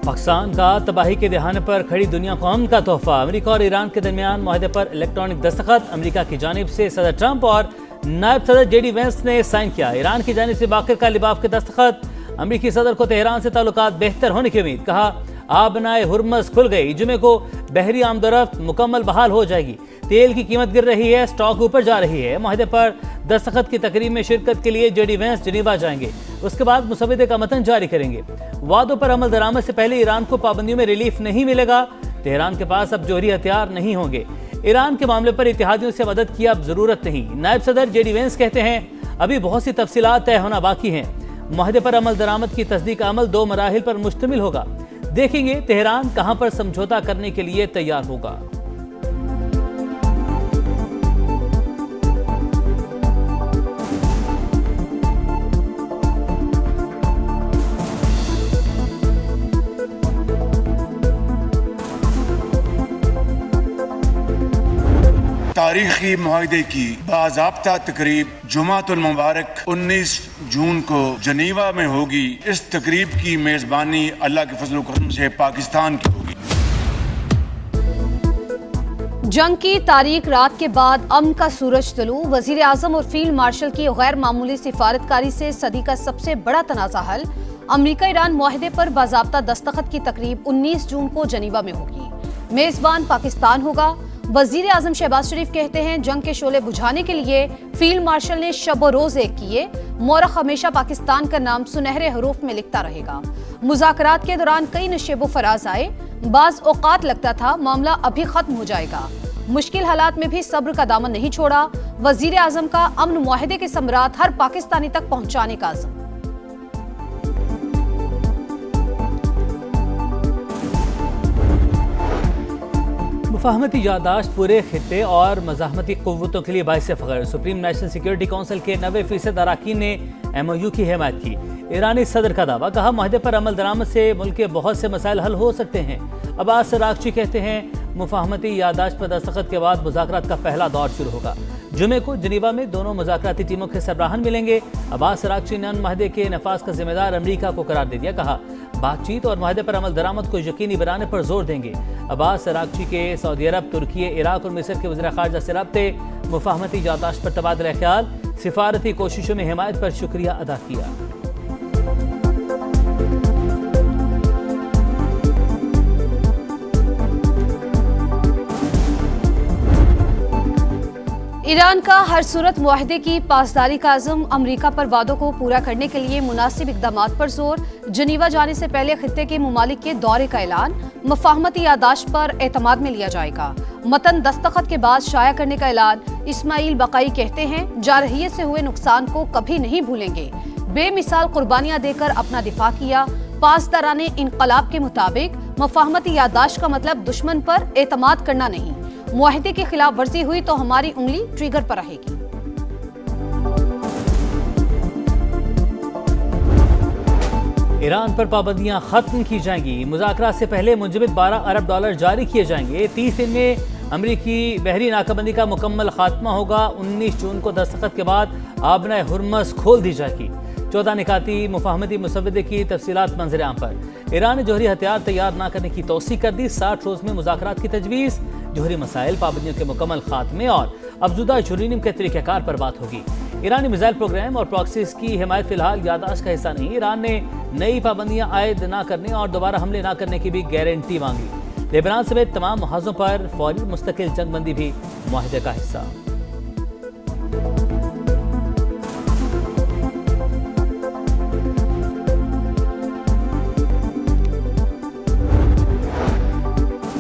पाकिस्तान का तबाही के दहाने पर खड़ी दुनिया को अमन का तोहफा। अमेरिका और ईरान के दरमियान मुआहदे पर इलेक्ट्रॉनिक दस्तखत। अमेरिका की जानिब से सदर ट्रंप और नायब सदर JD वेंस ने साइन किया। ईरान की जानिब से बाकर का लिबाफ के दस्तखत। अमेरिकी सदर को तेहरान से ताल्लुकात बेहतर होने की उम्मीद। कहा आबनाए हुर्मस खुल गई, जुमे को बहरी आमदोरफ्त मुकम्मल बहाल हो जाएगी। तेल की कीमत गिर रही है, स्टॉक ऊपर जा रही है। मुआहदे पर दस्तखत की तकरीब में शिरकत के लिए JD वेंस जिनेवा जाएंगे। उसके बाद मुसवदे का मतन जारी करेंगे। वादों पर अमल दरामद से पहले ईरान को पाबंदियों में रिलीफ नहीं मिलेगा। तेहरान के पास अब जोहरी हथियार नहीं होंगे। ईरान के मामले पर इत्तेहादियों से मदद की अब जरूरत नहीं। नायब सदर JD वेंस कहते हैं अभी बहुत सी तफसीलात तय होना बाकी हैं। मुआहदे पर अमल दरामद की तस्दीक अमल 2 मराहिल पर मुश्तमिल होगा। देखेंगे तेहरान कहां पर समझौता करने के लिए तैयार होगा। तारीखी मुआहदे की बाज़ाब्ता तकरीब जुमातुल मुबारक 19 जून को जनीवा में होगी। इस तकरीब की मेज़बानी अल्लाह के फजल करम से पाकिस्तान की होगी। जंग की तारीख रात के बाद अमन का सूरज तलू। वजीर आजम और फील्ड मार्शल की गैर मामूली सिफारतकारी से सदी का सबसे बड़ा तनाज़ा हल। अमेरिका ईरान मुआहदे पर बाज़ाब्ता दस्तखत की तकरीब 19 जून को जनीवा में होगी। मेजबान पाकिस्तान होगा। वजीर आजम शहबाज शरीफ कहते हैं जंग के शोले बुझाने के लिए फील्ड मार्शल ने शब रोज एक किए। मोरख हमेशा पाकिस्तान का नाम सुनहरे हरूफ में लिखता रहेगा। मुज़ाकरात के दौरान कई नशेबो फराज आए। बाज औकात लगता था मामला अभी खत्म हो जाएगा। मुश्किल हालात में भी सब्र का दामन नहीं छोड़ा। वजीर आजम का अमन मुआहदे के समरात हर पाकिस्तानी तक पहुंचाने का अज़्म। मुफाहमती यादाश्त पूरे खित्ते और मज़ाहमती क़ुव्वतों के लिए बाइस फ़ख्र। सुप्रीम नेशनल सिक्योरिटी काउंसिल के 90% अरकान ने MOU की हिमायत की। ईरानी सदर का दावा। कहा मुआहदे पर अमल दरामद से मुल्क के बहुत से मसाइल हल हो सकते हैं। अब्बास अरागची कहते हैं मुफाहमती यादाश्त पर दस्तखत के बाद मुज़ाकरात का पहला दौर शुरू होगा। जुमे को जिनेवा में दोनों मुज़ाकराती टीमों के सरबराहान मिलेंगे। अब्बास अरागची ने मुआहदे के नफाज का जिम्मेदार अमरीका को करार दे दिया। कहा बातचीत और मुआहदे पर अमल दरामद को यकीनी बनाने पर जोर देंगे। अब्बास अरागची के सऊदी अरब, तुर्की, इराक और मिस्र के वज़ीर ख़ारजा से राब्ते। मुफाहमती यादाश्त पर तबादला ख्याल, सिफारती कोशिशों में हिमायत पर शुक्रिया अदा किया। ईरान का हर सूरत मुआहदे की पासदारी का अज़म। अमरीका पर वादों को पूरा करने के लिए मुनासिब इक़दामात पर जोर। जनीवा जाने से पहले खित्ते के मुमालिक के दौरे का ऐलान। मुफाहमती यादाश्त पर एतमाद में लिया जाएगा। मतन दस्तखत के बाद शाया करने का ऐलान। इस्माइल बकाई कहते हैं जारहियत से हुए नुकसान को कभी नहीं भूलेंगे। बेमिसाल कुर्बानियां देकर अपना दिफा किया। पासदाराने इनकलाब के मुताबिक मुफाहमती यादाश्त का मतलब दुश्मन पर एतमाद करना नहीं। मुआहदे की खिलाफ वर्जी हुई तो हमारी उंगली ट्रिगर पर रहेगी। ईरान पर पाबंदियां खत्म की जाएंगी। मुज़ाकरात से पहले मुंजमद $12 अरब जारी किए जाएंगे। 30 दिन में अमरीकी बहरी नाकाबंदी का मुकम्मल खात्मा होगा। 19 जून को दस्तखत के बाद आबनाए हुर्मस खोल दी जाएगी। 14 निकाती मुफाहमती मुसवदे की तफसीलात मंजर आम पर। ईरान ने जोहरी हथियार तैयार न करने की तौसीक कर दी। 60 रोज में मुज़ाकरात की तजवीज़। जोहरी मसाइल, पाबंदियों के मुकम्मल खात्मे और अफजुदा यूरेनियम के तरीक़ाकार पर बात होगी। ईरानी मिसाइल प्रोग्राम और प्रॉक्सीज की हिमायत फिलहाल यादाश्त का हिस्सा नहीं। ईरान ने नई पाबंदियां आयद न करने और दोबारा हमले न करने की भी गारंटी मांगी। लेबनान समेत तमाम महाजों पर फौरी मुस्तकिल जंगबंदी भी मुआहदे का हिस्सा।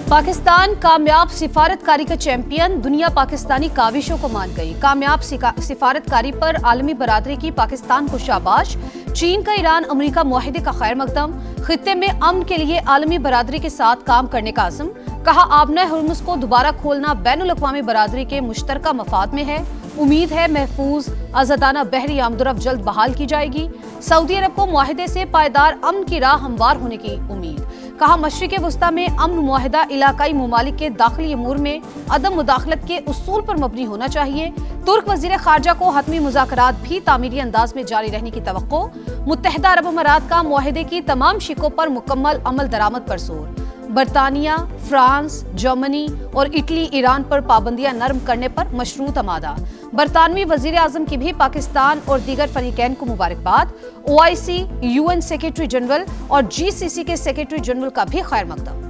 पाकिस्तान कामयाब सिफारतकारी का चैंपियन। दुनिया पाकिस्तानी काविशों को मान गई। कामयाब सिफारतकारी पर आलमी बरादरी की पाकिस्तान को शाबाश। चीन का ईरान अमेरिका मुआहदे का खैर मकदम। खित्ते में अमन के लिए आलमी बरादरी के साथ काम करने का अज़्म। कहा आबनाए हुर्मुज़ को दोबारा खोलना बैनुल अक़वामी बरादरी के मुश्तरका मफाद में है। उम्मीद है महफूज आज़ादाना बहरी आमदोरफ्त जल्द बहाल की जाएगी। सऊदी अरब को मुआहदे से पायदार अमन की राह हमवार होने की उम्मीद। कहा मशरिक़ वस्ता में अमन मुआहिदा इलाकाई ममालिक के दाखिली अमूर में अदम मुदाखलत के उसूल पर मबनी होना चाहिए। तुर्क वज़ीर ख़ारजा को हतमी मुज़ाकरात भी तामीरी अंदाज में जारी रहने की तवक्को। मुत्तहिदा अरब अमारात का मुआहिदे की तमाम शिकों पर मुकम्मल अमल दरामद पर जोर। बरतानिया, फ्रांस, जर्मनी और इटली ईरान पर पाबंदियां नरम करने पर मशरूत आमादा। बरतानवी वजीर आजम की भी पाकिस्तान और दीगर फरीकैन को मुबारकबाद। OIC, UN सेक्रेटरी जनरल और GCC के सेक्रेटरी जनरल का भी खैर मकदम।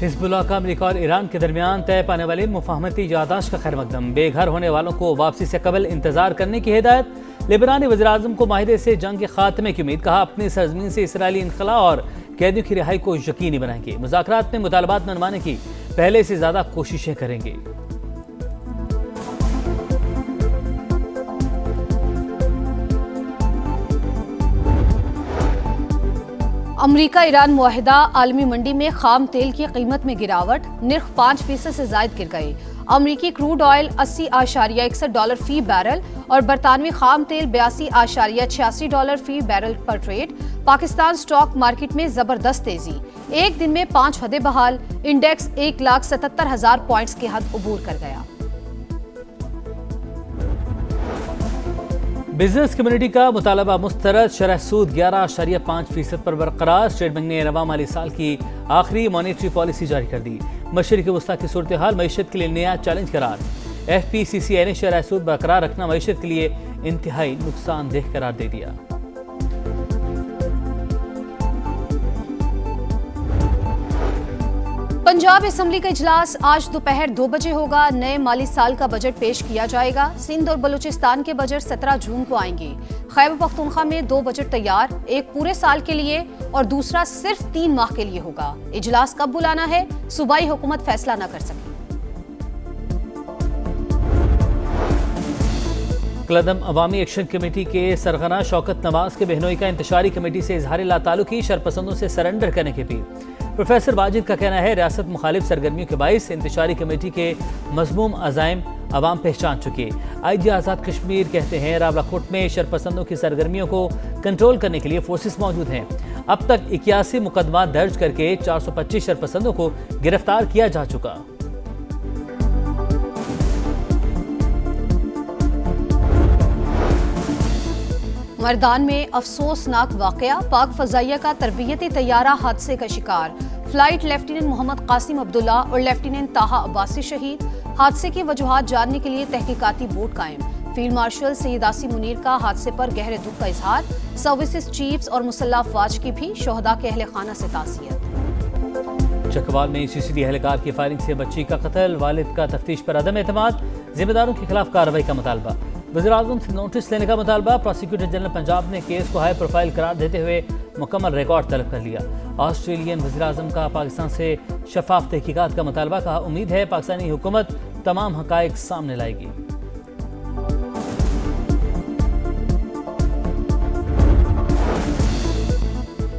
हिजबुल्लाह का अमेरिका और ईरान के दरमियान तय पाने वाली मुफाहमती यादाश्त का खैर मकदम। बेघर होने वालों को वापसी से कबल इंतजार करने की हिदायत। लिबनानी वज़ीर-ए-आज़म को माहिदे से जंग के खात्मे की उम्मीद। कहा अपनी सरजमीन से इसराइली इनखला और कैदियों की रिहाई को यकीनी बनाएंगे। मुज़ाकरात में मुतालबात मनवाने की पहले से ज्यादा कोशिशें करेंगे। अमरीका ईरान मुआहिदा आलमी मंडी में खाम तेल की कीमत में गिरावट। निर्ख 5% से जायद गिर गई। अमरीकी क्रूड ऑयल $80.61 फी बैरल और बरतानवी खाम तेल $82.86 फी बैरल पर ट्रेड। पाकिस्तान स्टॉक मार्केट में जबरदस्त तेजी। एक दिन में 5 हदें बहाल। इंडेक्स 1,77,000 पॉइंट्स की हद अबूर कर गया। बिजनेस कम्युनिटी का मुतालबा मुस्तरद। शरह सूद 11.5% पर बरकरार। स्टेट बैंक ने रवा माली साल की आखिरी मॉनेटरी पॉलिसी जारी कर दी। मशरिक़ वस्ता की सूरत हाल मईशत के लिए नया चैलेंज करार। FPCCI ने शरह सूद बरकरार रखना मईशत के लिए इंतहाई नुकसानदेह करार दे दिया। पंजाब असेंबली का इजलास आज दोपहर 2 बजे होगा। नए माली साल का बजट पेश किया जाएगा। सिंध और बलूचिस्तान के बजट 17 जून को आएंगे। खैबर पख्तूनख्वा में 2 बजट तैयार, एक पूरे साल के लिए और दूसरा सिर्फ 3 माह के लिए होगा। इजलास कब बुलाना है, सूबाई हुकूमत फैसला न कर सकी। कलदम अवामी एक्शन कमेटी के सरगना शौकत नवाज के बहनोई का इंतशारी कमेटी से इजहार लाताल्लुकी, शरपसंदों से सरेंडर करने की अपील। प्रोफेसर वाजिद का कहना है रियासत मुखालिफ सरगर्मियों के बाइस इंतशारी कमेटी के मजमूम अज़ाइम अवाम पहचान चुके। IG आज़ाद कश्मीर कहते हैं रावलाकोट में शरपसंदों की सरगर्मियों को कंट्रोल करने के लिए फोर्सेस मौजूद हैं। अब तक 81 मुकदमा दर्ज करके 425 शरपसंदों को गिरफ्तार किया जा चुका। मर्दान में अफसोसनाक वाकया। पाक फजाइया का तरबियती तैयारा हादसे का शिकार। फ्लाइट लेफ्टिनेंट मोहम्मद कासिम अब्दुल्ला और लेफ्टिनेंट ताहा अब्बासी शहीद। हादसे की वजूहात जानने के लिए तहकीकाती बोर्ड कायम। फील्ड मार्शल सैयद आसिम मुनीर का हादसे पर गहरे दुख का इजहार। सर्विसेज चीफ्स और मुसल्लह अफवाज की भी शोहदा के अहले खाना से ताज़ियत। चकवाल में CCD एहलकार की फायरिंग से बच्ची का कत्ल। वालिद का तफ्तीश पर अदम एतमाद। जिम्मेदारों के खिलाफ कार्रवाई का मुतालबा। वज़ीर-ए-आज़म से नोटिस लेने का मुतालबा। प्रोसिक्यूटर जनरल पंजाब ने केस को हाई प्रोफाइल करार देते हुए मुकम्मल रिकॉर्ड तलब कर लिया। ऑस्ट्रेलियन वज़ीर-ए-आज़म का पाकिस्तान से शफाफ तहकीकात का मुतालबा। कहा उम्मीद है पाकिस्तानी हुकूमत तमाम हक़ाइक़ सामने लाएगी।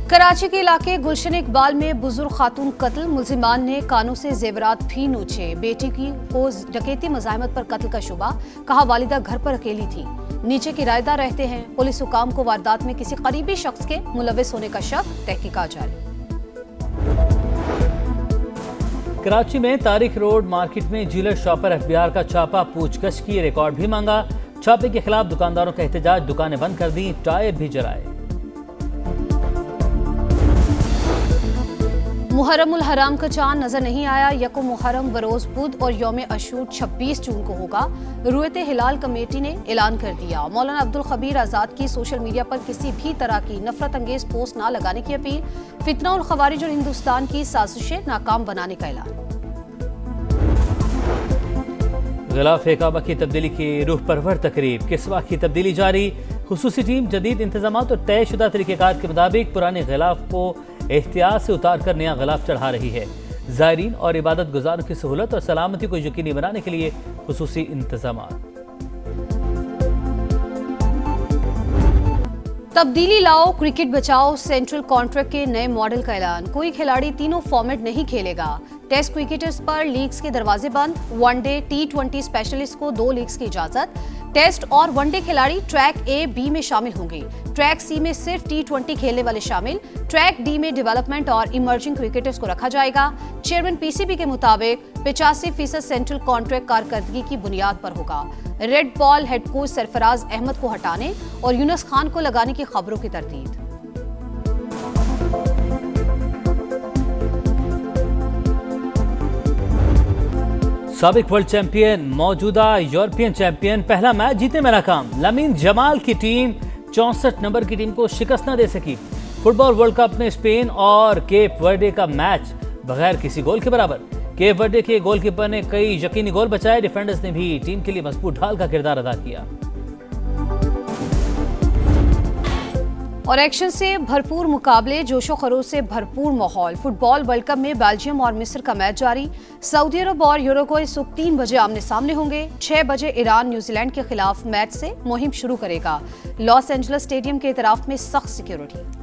कराची के इलाके गुलशन इकबाल में बुजुर्ग खातून कत्ल। मुल्जिमान ने कानों से जेवरात भी नोचे। बेटी की को डकैती मज़ाहमत पर कत्ल का शुबा। कहा वालिदा घर पर अकेली थी। नीचे किराएदार रहते हैं। पुलिस हुकाम को वारदात में किसी करीबी शख्स के मुलविस होने का शक। तहकीकात जारी। कराची में तारिक रोड मार्केट में ज्वेलर शॉप पर FBI का छापा। पूछगछ की रिकॉर्ड भी मांगा। छापे के खिलाफ दुकानदारों का एहतजाज। दुकानें बंद कर दी, टायर भी जलाए। मुहर्रम उल हराम का चांद नजर नहीं आया। यकुम मुहर्रम बरोज बुध और यौम अशूर 26 जून को होगा। रुयत हिलाल कमेटी ने ऐलान कर दिया। मौलाना अब्दुल खबीर आजाद की सोशल मीडिया पर किसी भी तरह की नफरत अंगेज पोस्ट ना लगाने की अपील। फितना उल खवारिज और हिंदुस्तान की साजिशें नाकाम बनाने का ऐलान। गिलाफ काबा की तब्दीली की रूह परवर तकरीब। किस्वा की तब्दीली जारी। खुसूसी टीम जदीद इंतजामात और तयशुदा तरीक़ेकार के मुताबिक पुराने गिलाफ को एहतियात से उतार कर नया गिलाफ चढ़ा रही है। ज़ायरीन और इबादत गुजारों की सहूलत और सलामती को यकीनी बनाने के लिए खुसूसी इंतजामात। तब्दीली लाओ, क्रिकेट बचाओ, सेंट्रल कॉन्ट्रैक्ट के नए मॉडल का ऐलान। कोई खिलाड़ी तीनों फॉर्मेट नहीं खेलेगा। टेस्ट क्रिकेटर्स पर लीग्स के दरवाजे बंद। वनडे T20 स्पेशलिस्ट को 2 लीग्स की इजाजत। टेस्ट और वनडे खिलाड़ी ट्रैक A, B में शामिल होंगे। ट्रैक C में सिर्फ T20 खेलने वाले शामिल। ट्रैक D में डेवलपमेंट और इमर्जिंग क्रिकेटर्स को रखा जाएगा। चेयरमैन PCB के मुताबिक 85% सेंट्रल कॉन्ट्रैक्ट कारकर्दगी की बुनियाद पर होगा। Red ball head coach Sarfaraz Ahmed को हटाने और यूनुस खान को लगाने की खबरों की तरतीब। साबिक वर्ल्ड चैंपियन मौजूदा यूरोपियन चैंपियन पहला मैच जीतने में नाकाम। लामीन जमाल की टीम 64 नंबर की टीम को शिकस्त न दे सकी। फुटबॉल वर्ल्ड कप में स्पेन और केप वर्डे का मैच बगैर किसी गोल के बराबर। केप वर्डे के गोलकीपर ने कई यकीनी गोल बचाए। डिफेंडर्स ने भी टीम के लिए मजबूत ढाल का किरदार अदा किया। और एक्शन से भरपूर मुकाबले, जोशो खरोश से भरपूर माहौल। फुटबॉल वर्ल्ड कप में बेल्जियम और मिस्र का मैच जारी। सऊदी अरब और यूरुग्वे सुबह 3 बजे आमने सामने होंगे। 6 बजे ईरान न्यूजीलैंड के खिलाफ मैच से मुहिम शुरू करेगा। लॉस एंजल्स स्टेडियम के इतराफ में सख्त सिक्योरिटी।